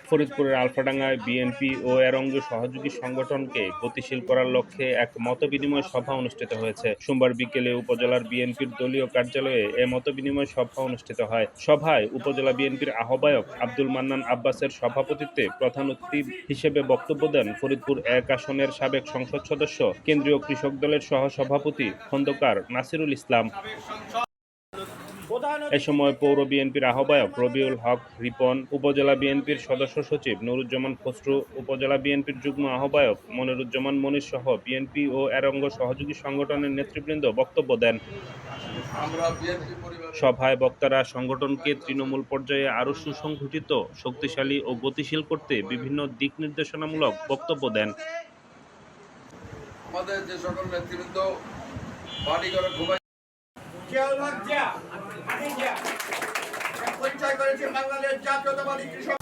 ফরিদপুরের আলফাডাঙ্গায় বিএনপি ও এর অঙ্গ সহযোগী সংগঠনকে গতিশীল করার লক্ষ্যে এক মতবিনিময় সভা অনুষ্ঠিত হয়েছে। সোমবার বিকেলে উপজেলার বিএনপির দলীয় কার্যালয়ে এ মতবিনিময় সভা অনুষ্ঠিত হয়। সভায় উপজেলা বিএনপির আহ্বায়ক আব্দুল মান্নান আব্বাসের সভাপতিত্বে প্রধান অতিথি হিসেবে বক্তব্য দেন ফরিদপুর ১ আসনের সাবেক সংসদ সদস্য, কেন্দ্রীয় কৃষক দলের সহসভাপতি খন্দকার নাসিরুল ইসলাম। এ সময় পৌর বিএনপির আহ্বায়ক রবিউল হক রিপন, উপজেলা বিএনপির সদস্য সচিব নুরুজ্জামান খসরু, উপজেলা বিএনপির যুগ্ম আহ্বায়ক মনিরুজ্জামান মনির সহ বিএনপি ও এর অঙ্গ সহযোগী সংগঠনের নেতৃবৃন্দ বক্তব্য দেন। সভায় বক্তারা সংগঠনকে তৃণমূল পর্যায়ে আরও সুসংগঠিত, শক্তিশালী ও গতিশীল করতে বিভিন্ন দিক নির্দেশনামূলক বক্তব্য দেন। আমাদের যে সকল নেতৃবৃন্দ বাড়ি ঘরে পরিচয় করেছে বাংলাদেশ জাতীয়তাবাদী কৃষক